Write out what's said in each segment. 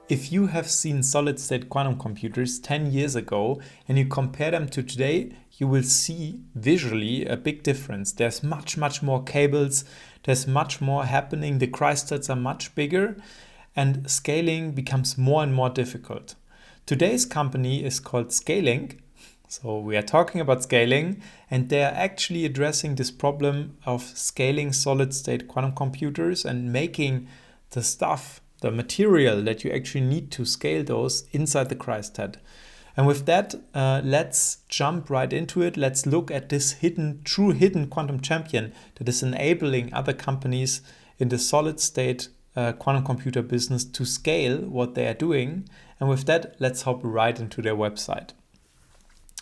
If you have seen solid-state quantum computers 10 years ago and you compare them to today, you will see visually a big difference. There's much more cables, there's much more happening, the cryostats are much bigger, and scaling becomes more and more difficult. Today's company is called SCALINQ. So we are talking about scaling, and they are actually addressing this problem of scaling solid-state quantum computers and making the stuff, the material that you actually need to scale those inside the cryostat. And with that, let's jump right into it. Let's look at this true hidden quantum champion that is enabling other companies in the solid-state quantum computer business to scale what they are doing. And with that, let's hop right into their website.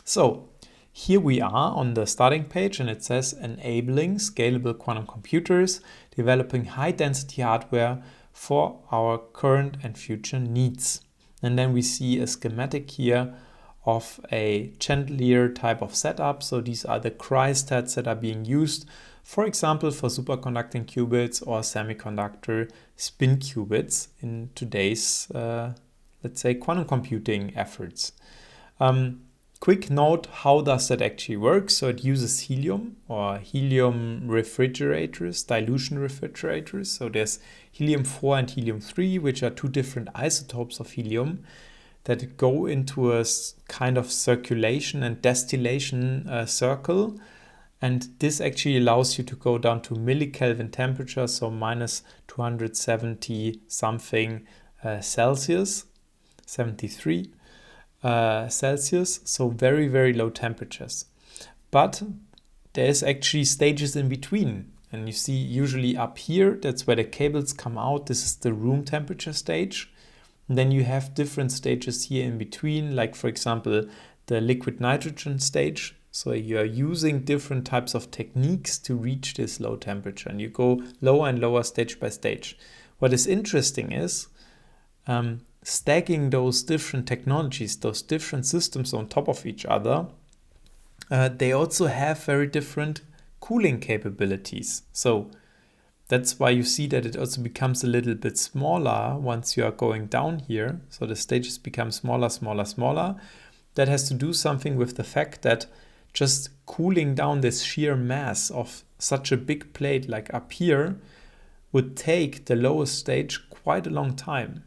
So here we are on the starting page, and it says enabling scalable quantum computers, developing high-density hardware for our current and future needs. And then we see a schematic here of a chandelier type of setup. So these are the cryostats that are being used, for example, for superconducting qubits or semiconductor spin qubits in today's, let's say, quantum computing efforts. Quick note, how does that actually work? So it uses helium or helium refrigerators, dilution refrigerators. So there's helium-4 and helium-3, which are two different isotopes of helium that go into a kind of circulation and distillation circle. And this actually allows you to go down to millikelvin temperature, so minus 270 something Celsius, 73. Celsius, so very low temperatures. But there's actually stages in between, and you see usually up here, that's where the cables come out. This is the room temperature stage. And then you have different stages here in between, like for example the liquid nitrogen stage. So you are using different types of techniques to reach this low temperature, and you go lower and lower stage by stage. What is interesting is stacking those different technologies, those different systems on top of each other, they also have very different cooling capabilities. So that's why you see that it also becomes a little bit smaller once you are going down here. So the stages become smaller. That has to do something with the fact that just cooling down this sheer mass of such a big plate like up here would take the lowest stage quite a long time.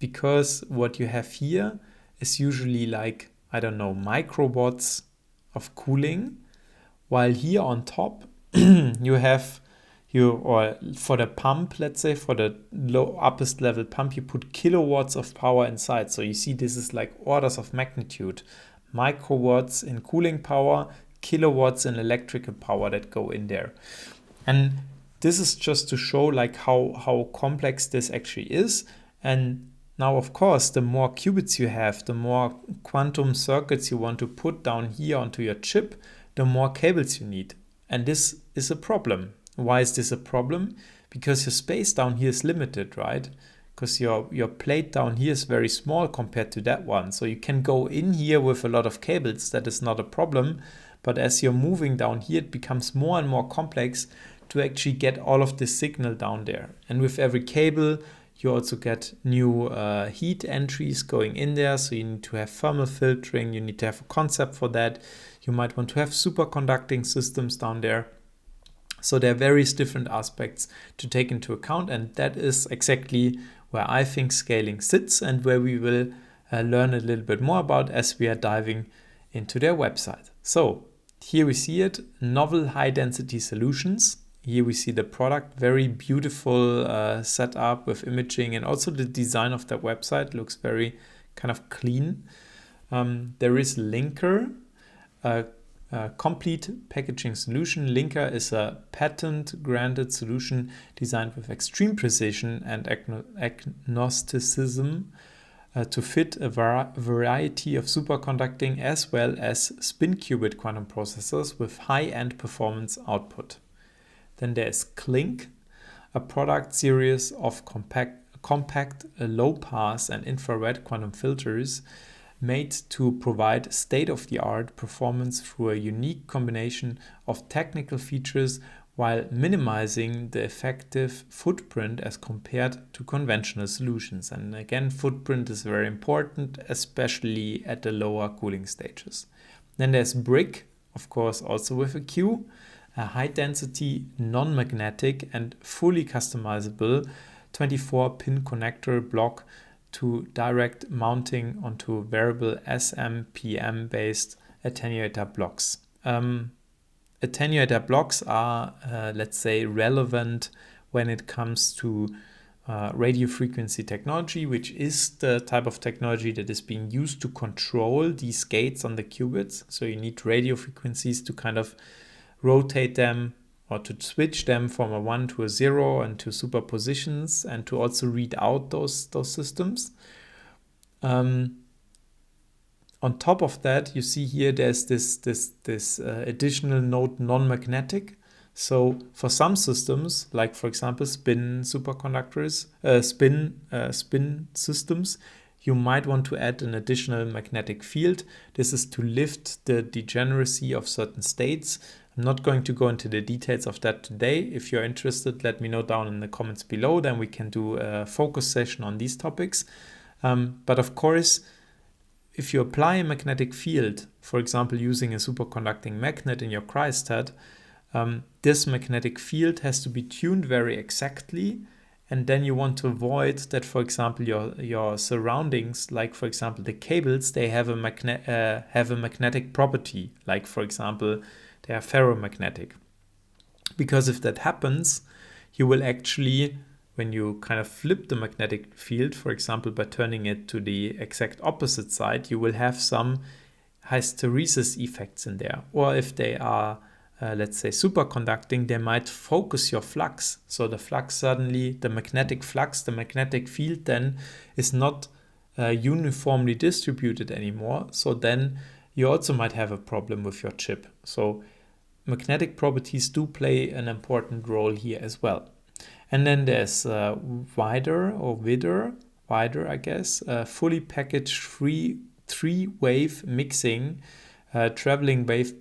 Because what you have here is usually like, I don't know, microwatts of cooling, while here on top you have or for the pump, let's say for the upperst level pump, you put kilowatts of power inside. So you see this is like orders of magnitude, microwatts in cooling power, kilowatts in electrical power that go in there. And this is just to show like how complex this actually is. And now, of course, the more qubits you have, the more quantum circuits you want to put down here onto your chip, the more cables you need. And this is a problem. Why is this a problem? Because your space down here is limited, right? Because your plate down here is very small compared to that one. So you can go in here with a lot of cables. That is not a problem. But as you're moving down here, it becomes more and more complex to actually get all of this signal down there. And with every cable, you also get new heat entries going in there. So you need to have thermal filtering. You need to have a concept for that. You might want to have superconducting systems down there. So there are various different aspects to take into account. And that is exactly where I think scaling sits and where we will learn a little bit more about as we are diving into their website. So here we see it, novel high density solutions. Here we see the product, very beautiful setup with imaging, and also the design of their website looks very kind of clean. There is Linker, a complete packaging solution. Linker is a patent-granted solution designed with extreme precision and agnosticism to fit a variety of superconducting as well as spin qubit quantum processors with high-end performance output. Then there's CLINQ, a product series of compact low-pass and infrared quantum filters made to provide state-of-the-art performance through a unique combination of technical features while minimizing the effective footprint as compared to conventional solutions. And again, footprint is very important, especially at the lower cooling stages. Then there's brick, of course, also with a Q, a high-density, non-magnetic and fully customizable 24-pin connector block to direct mounting onto variable SMPM-based attenuator blocks. Attenuator blocks are, let's say, relevant when it comes to radio frequency technology, which is the type of technology that is being used to control these gates on the qubits. So you need radio frequencies to kind of rotate them or to switch them from a 1 to a 0 and to superpositions, and to also read out those systems. On top of that, you see here there's this additional node non-magnetic. So for some systems, like for example spin superconductors, spin systems, you might want to add an additional magnetic field. This is to lift the degeneracy of certain states. I'm not going to go into the details of that today. If you're interested, let me know down in the comments below. Then we can do a focus session on these topics. But of course, if you apply a magnetic field, for example, using a superconducting magnet in your cryostat, this magnetic field has to be tuned very exactly. And then you want to avoid that, for example, your surroundings, like for example the cables, they have a magnetic property, like for example they are ferromagnetic. Because if that happens, you will actually, when you kind of flip the magnetic field, for example by turning it to the exact opposite side, you will have some hysteresis effects in there. Or if they are let's say superconducting, they might focus your flux. So the flux suddenly, the magnetic flux, the magnetic field then is not uniformly distributed anymore. So then you also might have a problem with your chip. So magnetic properties do play an important role here as well. And then there's wider, I guess, fully packaged three-wave mixing traveling wave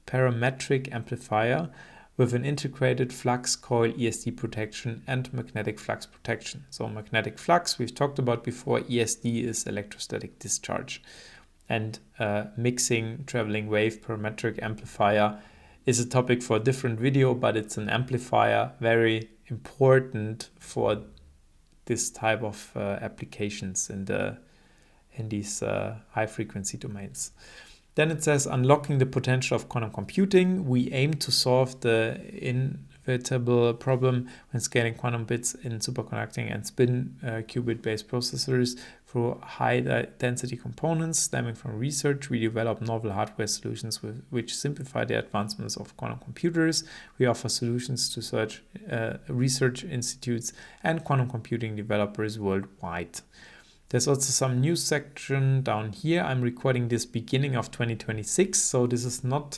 parametric amplifier with an integrated flux coil ESD protection and magnetic flux protection. So magnetic flux we've talked about before, ESD is electrostatic discharge. And mixing traveling wave parametric amplifier is a topic for a different video, but it's an amplifier, very important for this type of applications in these high frequency domains. Then it says unlocking the potential of quantum computing. We aim to solve the inevitable problem when scaling quantum bits in superconducting and spin qubit-based processors through high-density components. Stemming from research, we develop novel hardware solutions which simplify the advancements of quantum computers. We offer solutions to research institutes and quantum computing developers worldwide. There's also some news section down here. I'm recording this beginning of 2026, so this is not,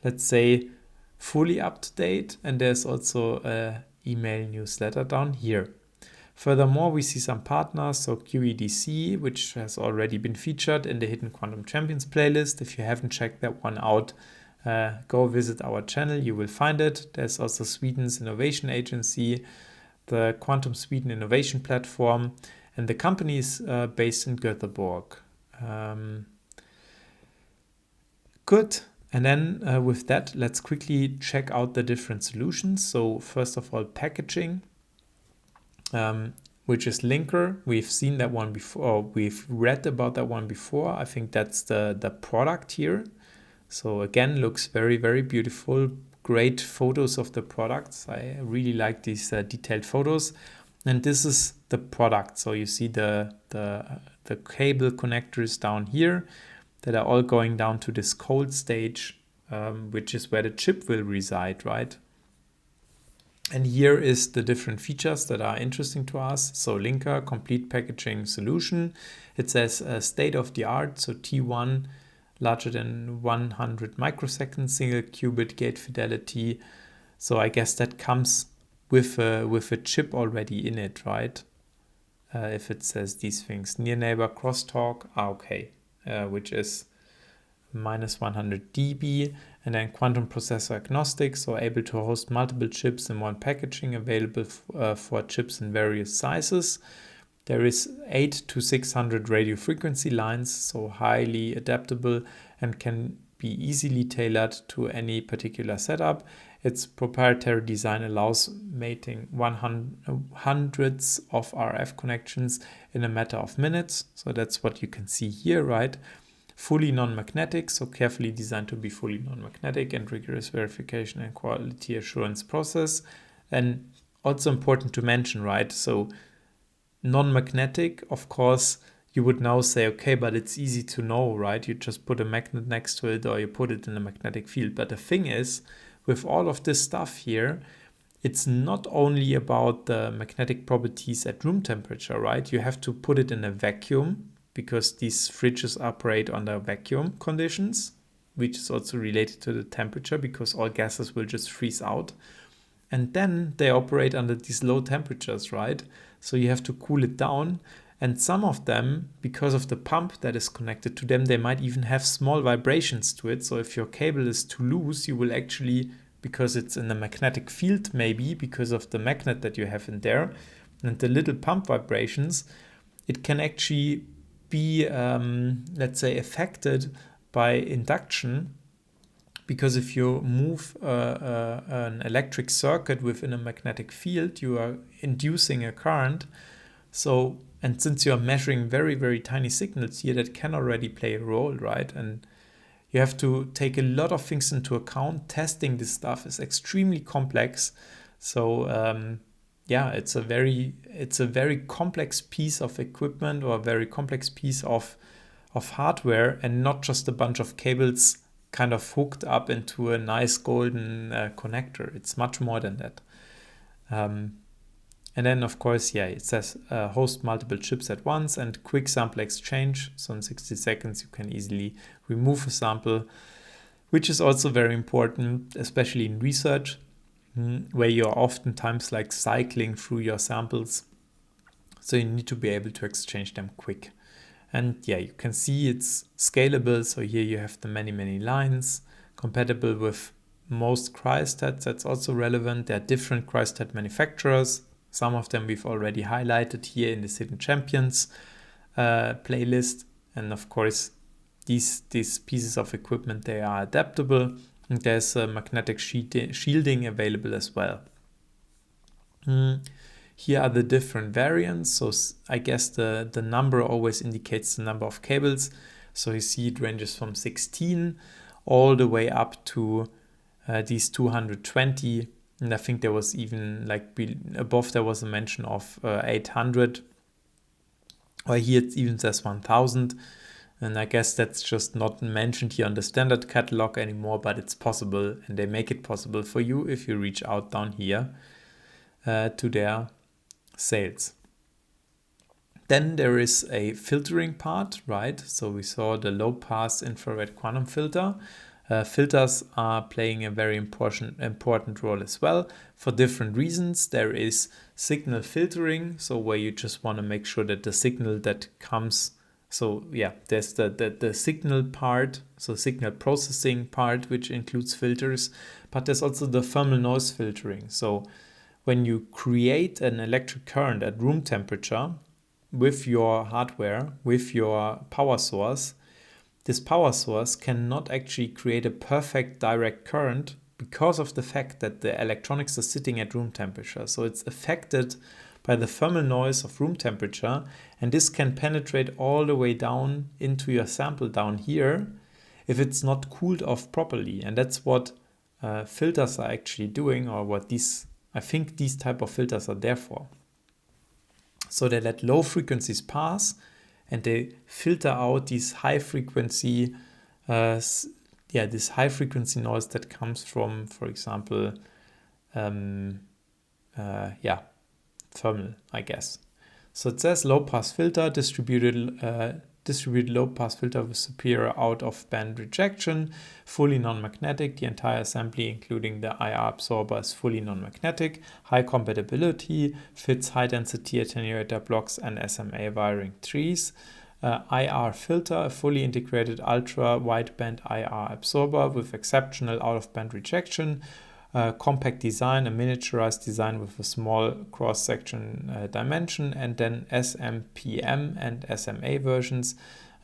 let's say, fully up to date. And there's also an email newsletter down here. Furthermore, we see some partners, so QEDC, which has already been featured in the Hidden Quantum Champions playlist. If you haven't checked that one out, go visit our channel, you will find it. There's also Sweden's Innovation Agency, the Quantum Sweden Innovation Platform, and the company is based in Göteborg. Good. And then with that, let's quickly check out the different solutions. So first of all, packaging, which is Linker. We've seen that one before. We've read about that one before. I think that's the product here. So again, looks very, very beautiful. Great photos of the products. I really like these detailed photos. And this is the product. So you see the cable connectors down here that are all going down to this cold stage, which is where the chip will reside, right? And here is the different features that are interesting to us. So Linker, complete packaging solution. It says state of the art, so T1 larger than 100 microseconds, single qubit gate fidelity. So I guess that comes with a chip already in it, right? If it says these things, near neighbor crosstalk, okay, which is minus 100 dB. And then quantum processor agnostic, so able to host multiple chips in one packaging, available for chips in various sizes. There is 8 to 600 radio frequency lines, so highly adaptable and can be easily tailored to any particular setup. Its proprietary design allows mating hundreds of RF connections in a matter of minutes. So that's what you can see here, right? Fully non-magnetic, so carefully designed to be fully non-magnetic, and rigorous verification and quality assurance process. And also important to mention, right? So non-magnetic, of course, you would now say, okay, but it's easy to know, right? You just put a magnet next to it or you put it in a magnetic field. But the thing is, with all of this stuff here, it's not only about the magnetic properties at room temperature, right? You have to put it in a vacuum because these fridges operate under vacuum conditions, which is also related to the temperature because all gases will just freeze out. And then they operate under these low temperatures, right? So you have to cool it down. And some of them, because of the pump that is connected to them, they might even have small vibrations to it. So if your cable is too loose, you will actually, because it's in a magnetic field, maybe because of the magnet that you have in there, and the little pump vibrations, it can actually be, let's say, affected by induction. Because if you move an electric circuit within a magnetic field, you are inducing a current. So, and since you are measuring very, very tiny signals here, that can already play a role, right? And you have to take a lot of things into account. Testing this stuff is extremely complex. So, yeah, it's a very complex piece of equipment or a very complex piece of hardware, and not just a bunch of cables kind of hooked up into a nice golden connector. It's much more than that. And then, of course, yeah, it says host multiple chips at once and quick sample exchange. So in 60 seconds, you can easily remove a sample, which is also very important, especially in research, where you're oftentimes like cycling through your samples. So you need to be able to exchange them quick. And yeah, you can see it's scalable. So here you have the many lines, compatible with most cryostats. That's also relevant. There are different cryostat manufacturers. Some of them we've already highlighted here in the Hidden Champions playlist. And of course, these pieces of equipment, they are adaptable. And there's magnetic shielding available as well. Here are the different variants. So I guess the number always indicates the number of cables. So you see it ranges from 16 all the way up to these 220. And I think there was even like above there was a mention of 800. Or here it even says 1000. And I guess that's just not mentioned here on the standard catalog anymore, but it's possible. And they make it possible for you if you reach out down here to their sales. Then there is a filtering part, right? So we saw the low pass infrared quantum filter. Filters are playing a very important role as well for different reasons. There is signal filtering, so where you just want to make sure that the signal that comes, so yeah, there's the signal part, so signal processing part, which includes filters, but there's also the thermal noise filtering. So when you create an electric current at room temperature with your hardware, with your power source, this power source cannot actually create a perfect direct current because of the fact that the electronics are sitting at room temperature. So it's affected by the thermal noise of room temperature, and this can penetrate all the way down into your sample down here if it's not cooled off properly. And that's what filters are actually doing, or what I think these type of filters are there for. So they let low frequencies pass, and they filter out these high frequency, this high frequency noise that comes from, for example, thermal, I guess. So it says low pass filter, distributed low pass filter with superior out of band rejection, fully non-magnetic. The entire assembly, including the IR absorber, is fully non-magnetic, high compatibility, fits high density attenuator blocks and SMA wiring trees. IR filter, a fully integrated ultra wideband IR absorber with exceptional out-of-band rejection, compact design, a miniaturized design with a small cross-section dimension, and then SMPM and SMA versions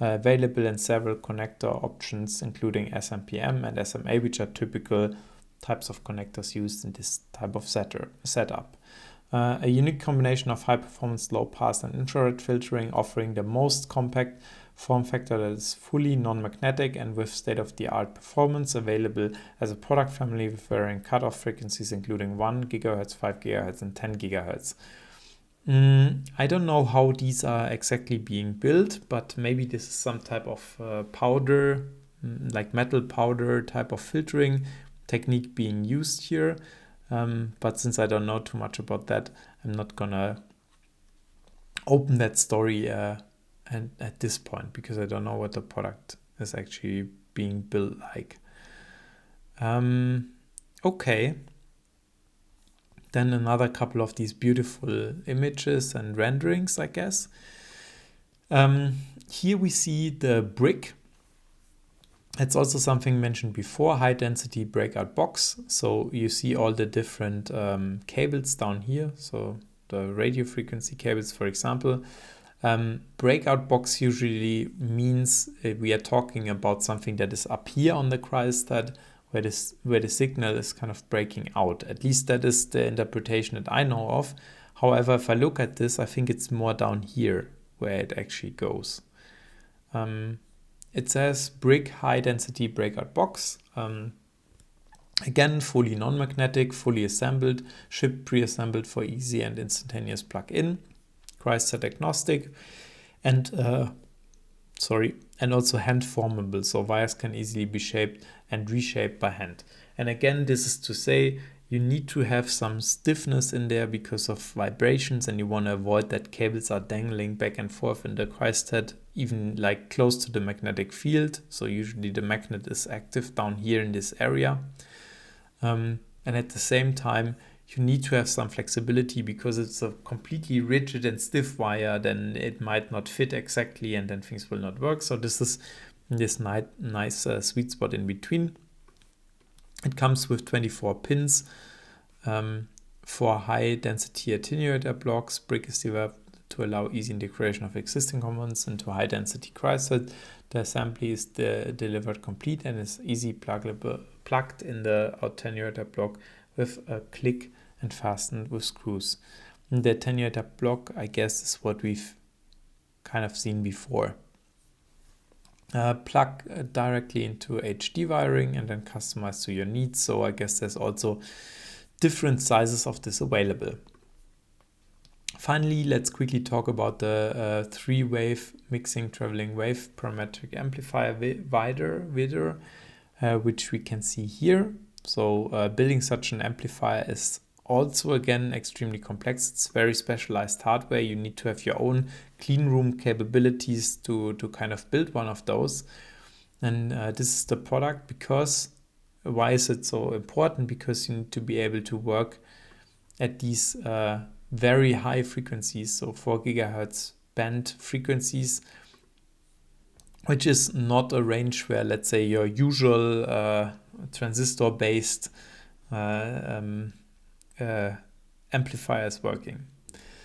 available in several connector options, including SMPM and SMA, which are typical types of connectors used in this type of setup. A unique combination of high performance, low pass and infrared filtering, offering the most compact form factor that is fully non-magnetic and with state-of-the-art performance, available as a product family with varying cutoff frequencies including 1 GHz, 5 GHz and 10 GHz. I don't know how these are exactly being built, but maybe this is some type of powder, like metal powder type of filtering technique being used here. But since I don't know too much about that, I'm not gonna open that story and at this point, because I don't know what the product is actually being built like. Okay. Then another couple of these beautiful images and renderings, I guess. Here we see the brick. It's also something mentioned before, high density breakout box. So you see all the different cables down here. So the radio frequency cables, for example. Breakout box usually means we are talking about something that is up here on the cryostat, where the signal is kind of breaking out. At least that is the interpretation that I know of. However, if I look at this, I think it's more down here where it actually goes. It says brick high density breakout box. Again, fully non-magnetic, fully assembled, shipped pre-assembled for easy and instantaneous plug-in, cryostat agnostic, and also hand formable, so wires can easily be shaped and reshaped by hand. And again, this is to say you need to have some stiffness in there because of vibrations, and you want to avoid that cables are dangling back and forth in the cryostat, even like close to the magnetic field. So usually the magnet is active down here in this area. And at the same time, you need to have some flexibility, because it's a completely rigid and stiff wire, then it might not fit exactly and then things will not work. So this is this nice sweet spot in between. It comes with 24 pins for high density attenuator blocks. Brick is developed to allow easy integration of existing components into high density cryostat. The assembly is delivered complete and is easy plugged in the attenuator block with a click and fastened with screws. And the attenuator block, I guess, is what we've kind of seen before. Plug directly into HD wiring and then customize to your needs. So I guess there's also different sizes of this available. Finally, let's quickly talk about the 3-wave mixing traveling wave parametric amplifier widder, which we can see here. So building such an amplifier is also, again, extremely complex. It's very specialized hardware. You need to have your own clean room capabilities to kind of build one of those. And this is the product. Because why is it so important? Because you need to be able to work at these very high frequencies, so 4 GHz band frequencies, which is not a range where, let's say, your usual transistor-based amplifier is working.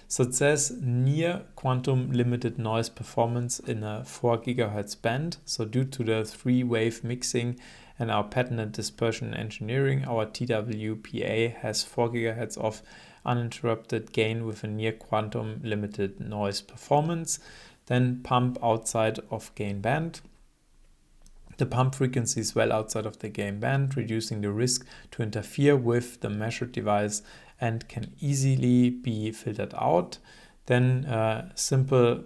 So it says near quantum limited noise performance in a 4 GHz band. So due to the 3-wave mixing and our patented dispersion engineering, our TWPA has 4 GHz of uninterrupted gain with a near quantum limited noise performance. Then pump outside of gain band. The pump frequency is well outside of the gain band, reducing the risk to interfere with the measured device and can easily be filtered out. Then simple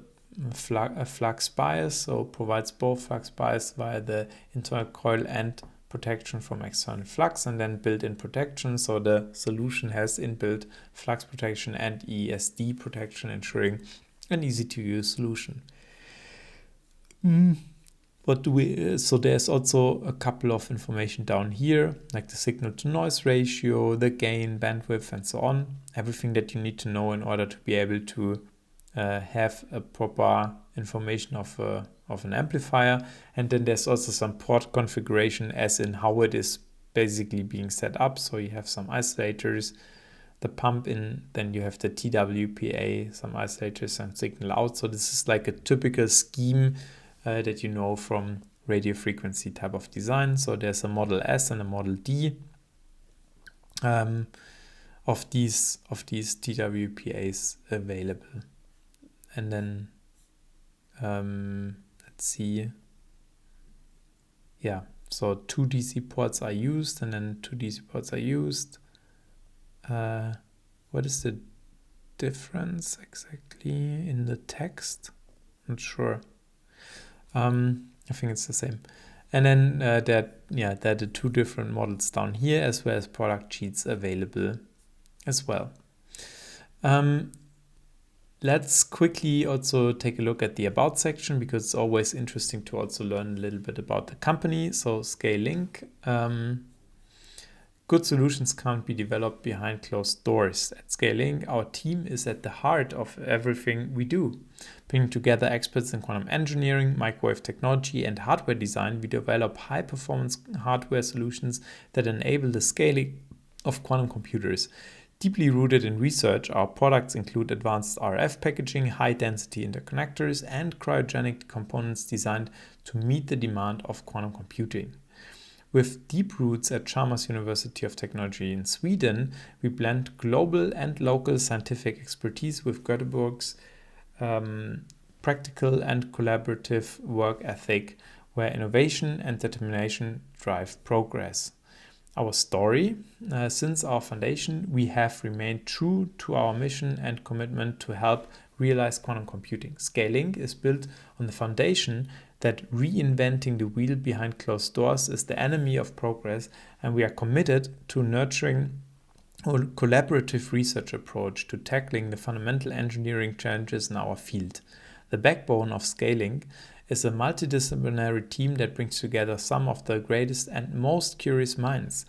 flux bias, so provides both flux bias via the internal coil and protection from external flux, and then built-in protection. So the solution has inbuilt flux protection and ESD protection, ensuring an easy-to-use solution. So there's also a couple of information down here, like the signal to noise ratio, the gain, bandwidth, and so on. Everything that you need to know in order to be able to have a proper information of an amplifier, and then there's also some port configuration as in how it is basically being set up. So you have some isolators, the pump in, then you have the TWPA, some isolators and signal out. So this is like a typical scheme that you know from radio frequency type of design. So there's a Model S and a Model D of these TWPAs available. And then let's see. Yeah, so 2 DC ports are used, and then 2 DC ports are used. What is the difference exactly in the text? Not sure. I think it's the same. And then there are the 2 different models down here, as well as product sheets available as well. Let's quickly also take a look at the About section, because it's always interesting to also learn a little bit about the company. So SCALINQ. Good solutions can't be developed behind closed doors. At SCALINQ, our team is at the heart of everything we do. Bringing together experts in quantum engineering, microwave technology, and hardware design, we develop high-performance hardware solutions that enable the scaling of quantum computers. Deeply rooted in research, our products include advanced RF packaging, high-density interconnectors, and cryogenic components designed to meet the demand of quantum computing. With deep roots at Chalmers University of Technology in Sweden, we blend global and local scientific expertise with Göteborg's practical and collaborative work ethic, where innovation and determination drive progress. Our story: since our foundation, we have remained true to our mission and commitment to help realize quantum computing. SCALINQ is built on the foundation that reinventing the wheel behind closed doors is the enemy of progress, and we are committed to nurturing a collaborative research approach to tackling the fundamental engineering challenges in our field. The backbone of SCALINQ is a multidisciplinary team that brings together some of the greatest and most curious minds.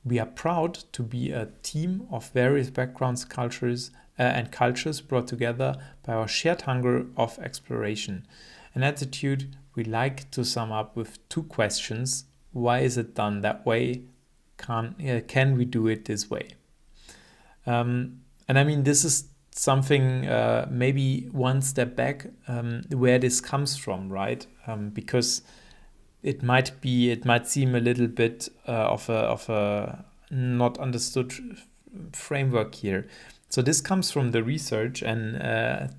We are proud to be a team of various backgrounds, cultures brought together by our shared hunger of exploration. An attitude we like to sum up with 2 questions. Why is it done that way? Can we do it this way? And I mean, this is something maybe one step back where this comes from, right? Because it might seem a little bit of a not understood framework here. So this comes from the research, and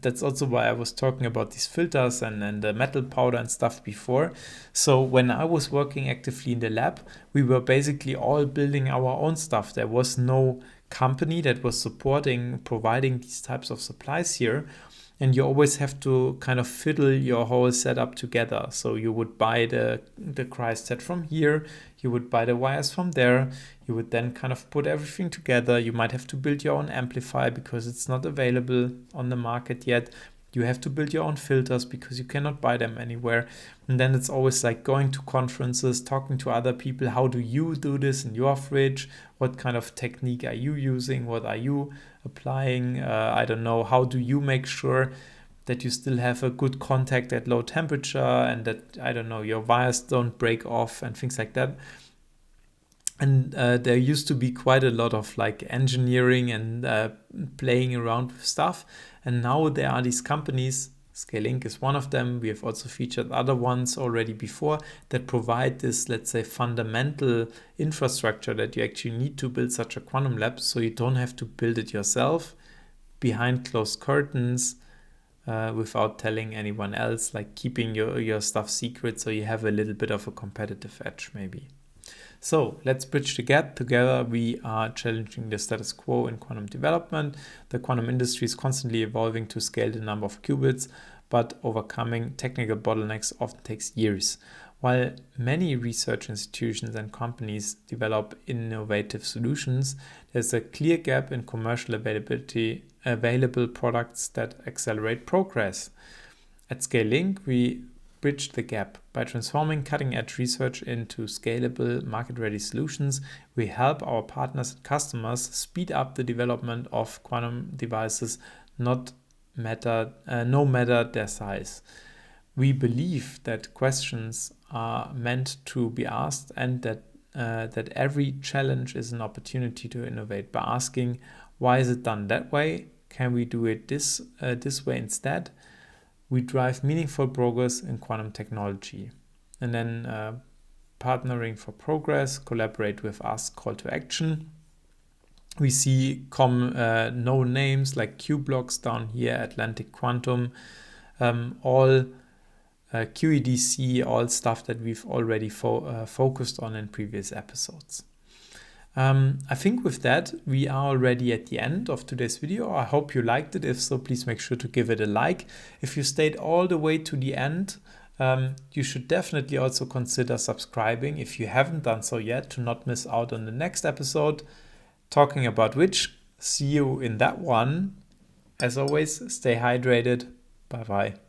that's also why I was talking about these filters and the metal powder and stuff before. So when I was working actively in the lab, we were basically all building our own stuff. There was no company that was providing these types of supplies here. And you always have to kind of fiddle your whole setup together. So you would buy the cryostat from here, you would buy the wires from there, you would then kind of put everything together. You might have to build your own amplifier because it's not available on the market yet. You have to build your own filters because you cannot buy them anywhere. And then it's always like going to conferences, talking to other people. How do you do this in your fridge? What kind of technique are you using? What are you applying? I don't know. How do you make sure that you still have a good contact at low temperature and that, I don't know, your wires don't break off and things like that? And there used to be quite a lot of like engineering and playing around with stuff. And now there are these companies, SCALINQ is one of them. We have also featured other ones already before that provide this, let's say, fundamental infrastructure that you actually need to build such a quantum lab, so you don't have to build it yourself behind closed curtains without telling anyone else, like keeping your stuff secret, so you have a little bit of a competitive edge maybe. So let's bridge the gap. Together we are challenging the status quo in quantum development. The quantum industry is constantly evolving to scale the number of qubits, but overcoming technical bottlenecks often takes years. While many research institutions and companies develop innovative solutions, there's a clear gap in commercial available products that accelerate progress. At SCALINQ, we bridge the gap. By transforming cutting-edge research into scalable, market-ready solutions, we help our partners and customers speed up the development of quantum devices, not matter, no matter their size. We believe that questions are meant to be asked, and that every challenge is an opportunity to innovate by asking, why is it done that way? Can we do it this way instead? We drive meaningful progress in quantum technology. And then partnering for progress, collaborate with us, call to action. We see known names like Q-Blocks down here, Atlantic Quantum, all QEDC, all stuff that we've already focused on in previous episodes. I think with that, we are already at the end of today's video. I hope you liked it. If so, please make sure to give it a like. If you stayed all the way to the end, you should definitely also consider subscribing if you haven't done so yet, to not miss out on the next episode talking about which. See you in that one. As always, stay hydrated. Bye-bye.